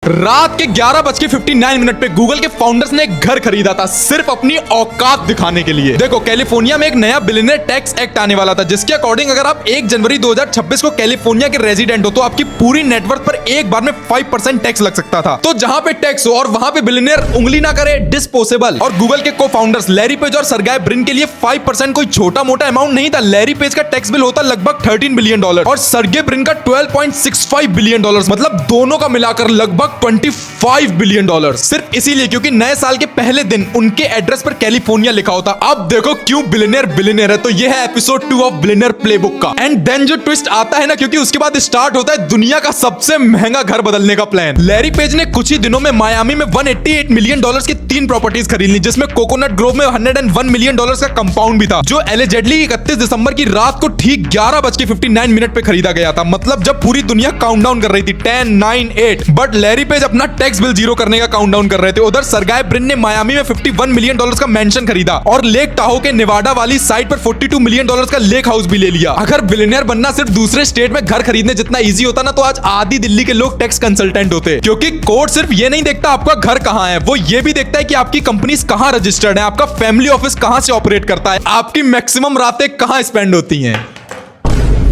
रात के 11:59 पे गूगल के फाउंडर्स ने एक घर खरीदा था सिर्फ अपनी औकात दिखाने के लिए। देखो, कैलिफोर्निया में एक नया बिलियनियर टैक्स एक्ट आने वाला था, जिसके अकॉर्डिंग अगर आप 1 जनवरी 2026 को कैलिफोर्निया के रेजिडेंट हो तो आपकी पूरी नेटवर्थ पर एक बार में 5% टैक्स लग सकता था। तो जहां पे टैक्स हो और वहां पे बिलियनियर उंगली ना करे, डिस्पोजेबल। और गूगल के को फाउंडर्स लैरी पेज और सरगेई ब्रिन के लिए 5% कोई छोटा मोटा अमाउंट नहीं था। लैरी पेज का टैक्स बिल होता लगभग $13 बिलियन और सरगेई ब्रिन का $12.65 बिलियन, मतलब दोनों का मिलाकर लगभग $25 बिलियन। सिर्फ इसीलिए क्योंकि नए साल के पहले दिन उनके एड्रेस पर कैलिफोर्निया लिखा होता। अब देखो क्यों बिलियनियर है। तो ये है एपिसोड 2 ऑफ बिलियनियर प्लेबुक का। एंड देन जो ट्विस्ट आता है ना, क्योंकि उसके बाद स्टार्ट होता है दुनिया का सबसे महंगा घर बदलने का प्लान। लैरी पेज ने कुछ ही दिनों में मायामी में $188 मिलियन की 3 प्रॉपर्टीज खरीद ली, जिसमें कोकोनट ग्रोव में $101 मिलियन का कंपाउंड भी था, जो एलिजेडली 31 दिसंबर की रात को ठीक 11:59 पे खरीदा गया था। मतलब जब पूरी दुनिया काउंटडाउन कर रही थी 10, 9, 8, बट लैरी पेज अपना टैक्स बिल जीरो करने का काउंटडाउन कर रहे थे। उधर सरगेई ब्रिन ने मायामी में $51 मिलियन का मेंशन खरीदा और लेक टाहो के नेवाडा वाली साइट पर $42 मिलियन का लेक हाउस भी ले लिया। अगर बिलियनियर बनना सिर्फ दूसरे स्टेट में घर खरीदने जितना इजी होता ना, तो आज आधी दिल्ली के लोग टैक्स कंसल्टेंट होते। क्योंकि कोर्ट सिर्फ ये नहीं देखता आपका घर कहां है, वो ये भी देखता है कि आपकी कंपनीज कहां रजिस्टर्ड है, आपका फैमिली ऑफिस कहां से ऑपरेट करता है, आपकी मैक्सिमम रातें कहां स्पेंड होती हैं,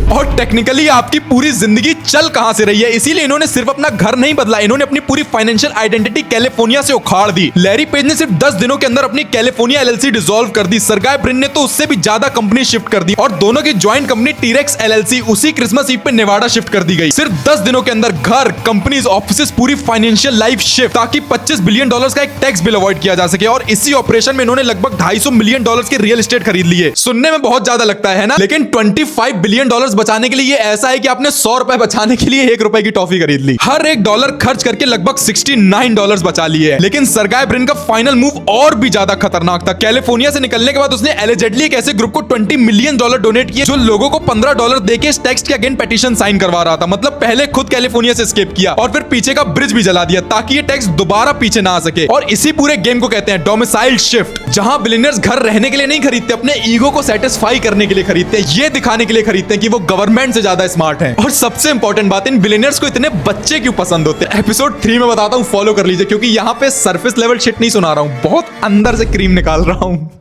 और टेक्निकली आपकी पूरी जिंदगी चल कहां से रही है। इसीलिए इन्होंने सिर्फ अपना घर नहीं बदला, इन्होंने अपनी पूरी फाइनेंशियल आइडेंटिटी कैलिफोर्निया से उखाड़ दी। लैरी पेज ने सिर्फ 10 दिनों के अंदर अपनी कैलिफोर्निया एलएलसी डिसॉल्व कर दी। सरगेई ब्रिन ने तो उससे भी ज्यादा कंपनी शिफ्ट कर दी और दोनों की ज्वाइंट कंपनी टीरेक्स एलएलसी उसी क्रिसमस ईव पे नेवाडा शिफ्ट कर दी गई। सिर्फ 10 दिनों के अंदर घर, कंपनीज, ऑफिसेस, पूरी फाइनेंशियल लाइफ शिफ्ट, ताकि $25 बिलियन का एक टैक्स बिल अवॉइड किया जा सके। और इसी ऑपरेशन में इन्होंने लगभग $250 मिलियन के रियल एस्टेट खरीद लिए। सुनने में बहुत ज्यादा लगता है ना, लेकिन $25 बिलियन बचाने के लिए ऐसा है कि आपने $100 बचाने के लिए $1 की टॉफी खरीद ली। हर एक डॉलर खर्च करके लगभग $69 बचा लिए। लेकिन सरगेई ब्रिन का फाइनल मूव और भी ज्यादा खतरनाक था। कैलिफोर्निया से निकलने के बाद उसने एलिजेडली एक ऐसे ग्रुप को $20 मिलियन डोनेट किए, जो लोगों को $15 देके इस टैक्स के अगेंस्ट पेटिशन साइन करवा रहा था। मतलब पहले खुद कैलिफोर्निया से एस्केप किया और फिर पीछे का ब्रिज भी जला दिया, ताकि ये टैक्स दोबारा पीछे ना आ सके। और इसी पूरे गेम को कहते हैं डोमिसाइल शिफ्ट, जहां बिलियनियर्स घर रहने के लिए नहीं खरीदते, अपने ईगो को सेटिस्फाई करने के लिए खरीदते हैं, ये दिखाने के लिए खरीदते हैं कि वो गवर्नमेंट से ज्यादा स्मार्ट है। और सबसे इंपॉर्टेंट बात, इन बिलियनियर्स को इतने बच्चे क्यों पसंद होते हैं, एपिसोड 3 में बताता हूं, फॉलो कर लीजिए, क्योंकि यहां पे सरफेस लेवल शिट नहीं सुना रहा हूं, बहुत अंदर से क्रीम निकाल रहा हूं।